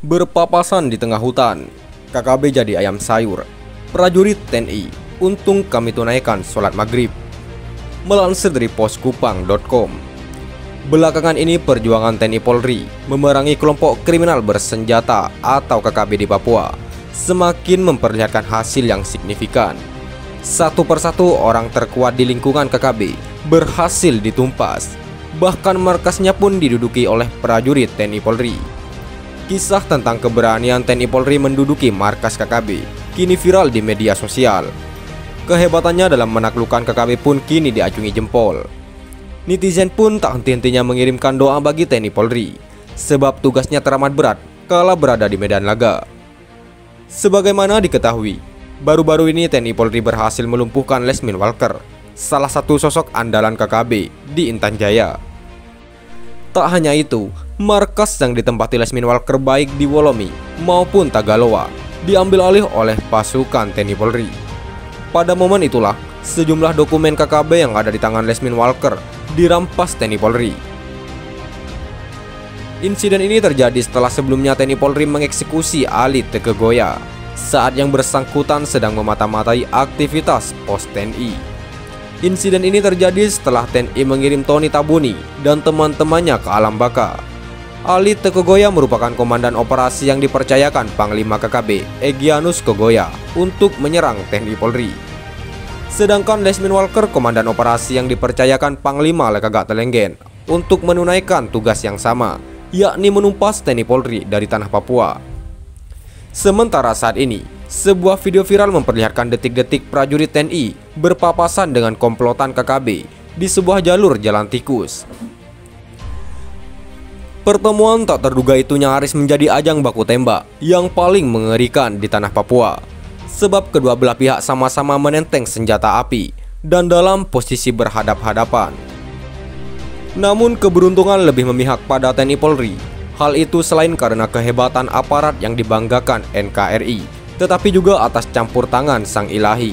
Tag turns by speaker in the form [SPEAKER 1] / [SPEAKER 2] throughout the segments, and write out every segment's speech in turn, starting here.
[SPEAKER 1] Berpapasan di tengah hutan, KKB jadi ayam sayur. Prajurit TNI, untung kami tunaikan sholat maghrib. Melansir dari poskupang.com. Belakangan ini perjuangan TNI Polri memerangi kelompok kriminal bersenjata atau KKB di Papua semakin memperlihatkan hasil yang signifikan. Satu persatu orang terkuat di lingkungan KKB berhasil ditumpas. Bahkan markasnya pun diduduki oleh prajurit TNI Polri. Kisah tentang keberanian TNI Polri menduduki markas KKB kini viral di media sosial. Kehebatannya dalam menaklukkan KKB pun kini diacungi jempol. Netizen pun tak henti-hentinya mengirimkan doa bagi TNI Polri, sebab tugasnya teramat berat kala berada di medan laga. Sebagaimana diketahui, baru-baru ini TNI Polri berhasil melumpuhkan Lesmin Walker, salah satu sosok andalan KKB di Intan Jaya. Tak hanya itu, markas yang ditempati Lesmin Walker baik di Wolomi maupun Tagaloa diambil alih oleh pasukan TNI Polri. Pada momen itulah, sejumlah dokumen KKB yang ada di tangan Lesmin Walker dirampas TNI Polri. Insiden ini terjadi setelah sebelumnya TNI Polri mengeksekusi Ali Tekegoya saat yang bersangkutan sedang memata-matai aktivitas pos TNI. Insiden ini terjadi setelah TNI mengirim Tony Tabuni dan teman-temannya ke alam baka. Ali Tekegoya merupakan komandan operasi yang dipercayakan Panglima KKB Egyanus Kogoya untuk menyerang TNI Polri. Sedangkan Lesmin Walker komandan operasi yang dipercayakan Panglima Lekagak Telenggen untuk menunaikan tugas yang sama, yakni menumpas TNI Polri dari tanah Papua. Sementara saat ini, sebuah video viral memperlihatkan detik-detik prajurit TNI berpapasan dengan komplotan KKB di sebuah jalur jalan tikus. Pertemuan tak terduga itu nyaris menjadi ajang baku tembak yang paling mengerikan di tanah Papua, sebab kedua belah pihak sama-sama menenteng senjata api dan dalam posisi berhadap-hadapan. Namun keberuntungan lebih memihak pada TNI Polri. Hal itu selain karena kehebatan aparat yang dibanggakan NKRI, tetapi juga atas campur tangan Sang Ilahi.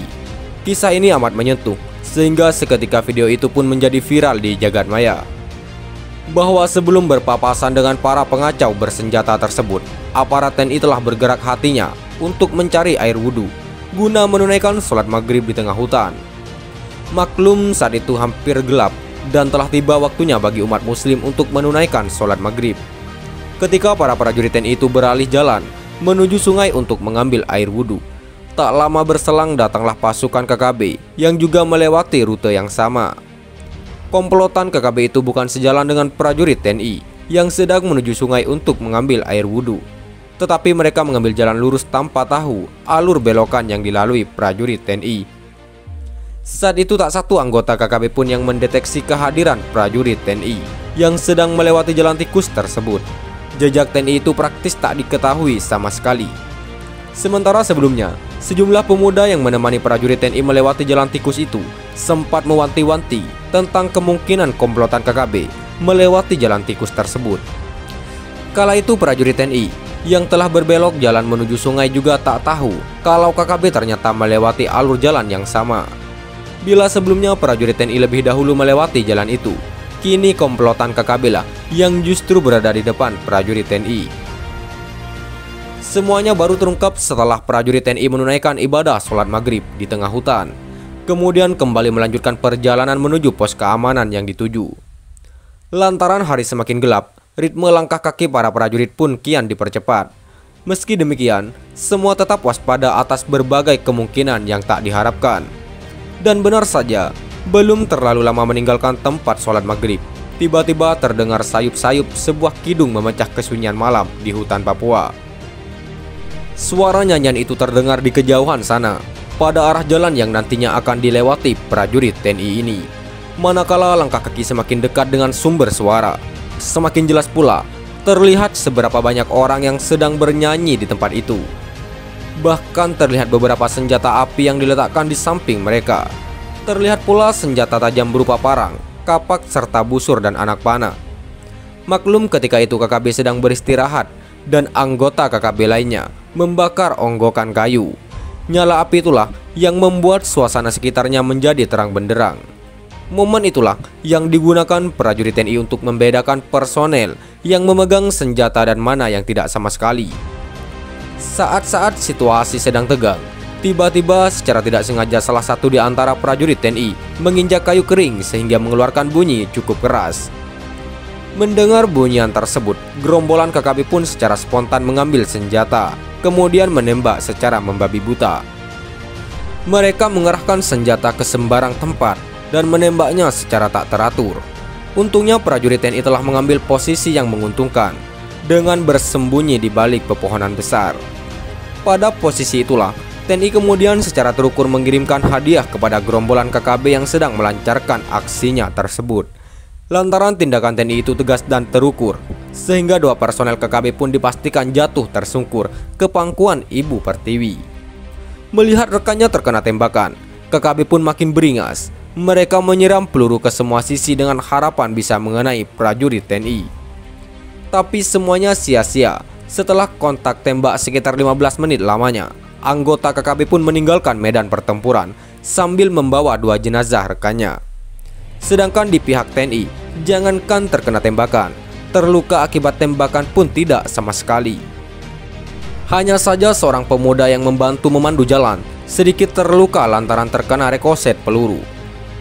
[SPEAKER 1] Kisah ini amat menyentuh, sehingga seketika video itu pun menjadi viral di jagat maya. Bahwa sebelum berpapasan dengan para pengacau bersenjata tersebut, aparat TNI telah bergerak hatinya untuk mencari air wudhu guna menunaikan sholat maghrib di tengah hutan. Maklum saat itu hampir gelap dan telah tiba waktunya bagi umat muslim untuk menunaikan sholat maghrib. Ketika para prajurit TNI itu beralih jalan menuju sungai untuk mengambil air wudhu, tak lama berselang datanglah pasukan KKB yang juga melewati rute yang sama. Komplotan KKB itu bukan sejalan dengan prajurit TNI yang sedang menuju sungai untuk mengambil air wudhu, tetapi mereka mengambil jalan lurus tanpa tahu alur belokan yang dilalui prajurit TNI. Saat itu tak satu anggota KKB pun yang mendeteksi kehadiran prajurit TNI yang sedang melewati jalan tikus tersebut. Jejak TNI itu praktis tak diketahui sama sekali. Sementara sebelumnya, sejumlah pemuda yang menemani prajurit TNI melewati jalan tikus itu sempat mewanti-wanti tentang kemungkinan komplotan KKB melewati jalan tikus tersebut. Kala itu prajurit TNI yang telah berbelok jalan menuju sungai juga tak tahu kalau KKB ternyata melewati alur jalan yang sama. Bila sebelumnya prajurit TNI lebih dahulu melewati jalan itu, kini komplotan KKB lah yang justru berada di depan prajurit TNI. Semuanya baru terungkap setelah prajurit TNI menunaikan ibadah sholat maghrib di tengah hutan, kemudian kembali melanjutkan perjalanan menuju pos keamanan yang dituju. Lantaran hari semakin gelap, ritme langkah kaki para prajurit pun kian dipercepat. Meski demikian, semua tetap waspada atas berbagai kemungkinan yang tak diharapkan. Dan benar saja, belum terlalu lama meninggalkan tempat sholat maghrib, tiba-tiba terdengar sayup-sayup sebuah kidung memecah kesunyian malam di hutan Papua. Suara nyanyian itu terdengar di kejauhan sana, pada arah jalan yang nantinya akan dilewati prajurit TNI ini. Manakala langkah kaki semakin dekat dengan sumber suara, semakin jelas pula terlihat seberapa banyak orang yang sedang bernyanyi di tempat itu. Bahkan terlihat beberapa senjata api yang diletakkan di samping mereka. Terlihat pula senjata tajam berupa parang, kapak, serta busur dan anak panah. Maklum ketika itu KKB sedang beristirahat dan anggota KKB lainnya membakar onggokan kayu. Nyala api itulah yang membuat suasana sekitarnya menjadi terang benderang. Momen itulah yang digunakan prajurit TNI untuk membedakan personel yang memegang senjata dan mana yang tidak sama sekali. Saat-saat situasi sedang tegang, tiba-tiba secara tidak sengaja salah satu di antara prajurit TNI menginjak kayu kering sehingga mengeluarkan bunyi cukup keras. Mendengar bunyian tersebut, gerombolan KKB pun secara spontan mengambil senjata, kemudian menembak secara membabi buta. Mereka mengerahkan senjata ke sembarang tempat dan menembaknya secara tak teratur. Untungnya prajurit TNI telah mengambil posisi yang menguntungkan dengan bersembunyi di balik pepohonan besar. Pada posisi itulah, TNI kemudian secara terukur mengirimkan hadiah kepada gerombolan KKB yang sedang melancarkan aksinya tersebut. Lantaran tindakan TNI itu tegas dan terukur, sehingga 2 personel KKB pun dipastikan jatuh tersungkur ke pangkuan Ibu Pertiwi. Melihat rekannya terkena tembakan, KKB pun makin beringas. Mereka menyiram peluru ke semua sisi dengan harapan bisa mengenai prajurit TNI. Tapi semuanya sia-sia. Setelah kontak tembak sekitar 15 menit lamanya, anggota KKB pun meninggalkan medan pertempuran sambil membawa 2 jenazah rekannya. Sedangkan di pihak TNI, jangankan terkena tembakan, terluka akibat tembakan pun tidak sama sekali. Hanya saja seorang pemuda yang membantu memandu jalan sedikit terluka lantaran terkena rekoset peluru.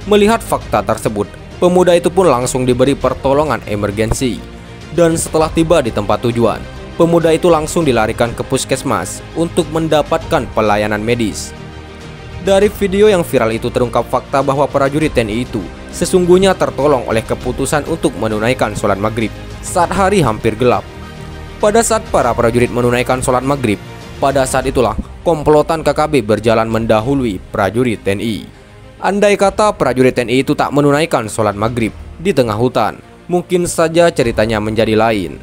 [SPEAKER 1] Melihat fakta tersebut, pemuda itu pun langsung diberi pertolongan emergensi. Dan setelah tiba di tempat tujuan, pemuda itu langsung dilarikan ke puskesmas untuk mendapatkan pelayanan medis. Dari video yang viral itu terungkap fakta bahwa prajurit TNI itu sesungguhnya tertolong oleh keputusan untuk menunaikan sholat maghrib saat hari hampir gelap. Pada saat para prajurit menunaikan sholat maghrib, pada saat itulah komplotan KKB berjalan mendahului prajurit TNI. Andai kata prajurit TNI itu tak menunaikan sholat maghrib di tengah hutan, mungkin saja ceritanya menjadi lain.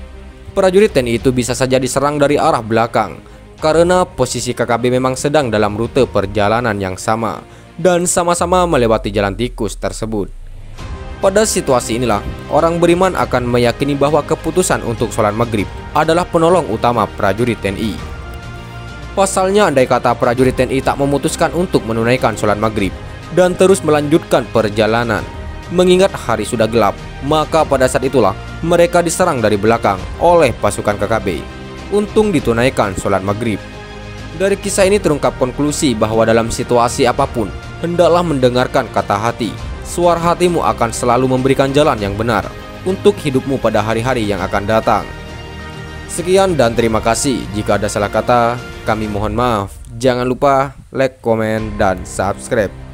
[SPEAKER 1] Prajurit TNI itu bisa saja diserang dari arah belakang, karena posisi KKB memang sedang dalam rute perjalanan yang sama dan sama-sama melewati jalan tikus tersebut. Pada situasi inilah, orang beriman akan meyakini bahwa keputusan untuk sholat maghrib adalah penolong utama prajurit TNI. Pasalnya, andai kata prajurit TNI tak memutuskan untuk menunaikan sholat maghrib dan terus melanjutkan perjalanan, mengingat hari sudah gelap, maka pada saat itulah mereka diserang dari belakang oleh pasukan KKB. Untung ditunaikan sholat maghrib. Dari kisah ini terungkap konklusi bahwa dalam situasi apapun, hendaklah mendengarkan kata hati. Suara hatimu akan selalu memberikan jalan yang benar untuk hidupmu pada hari-hari yang akan datang. Sekian dan terima kasih. Jika ada salah kata, kami mohon maaf. Jangan lupa like, komen, dan subscribe.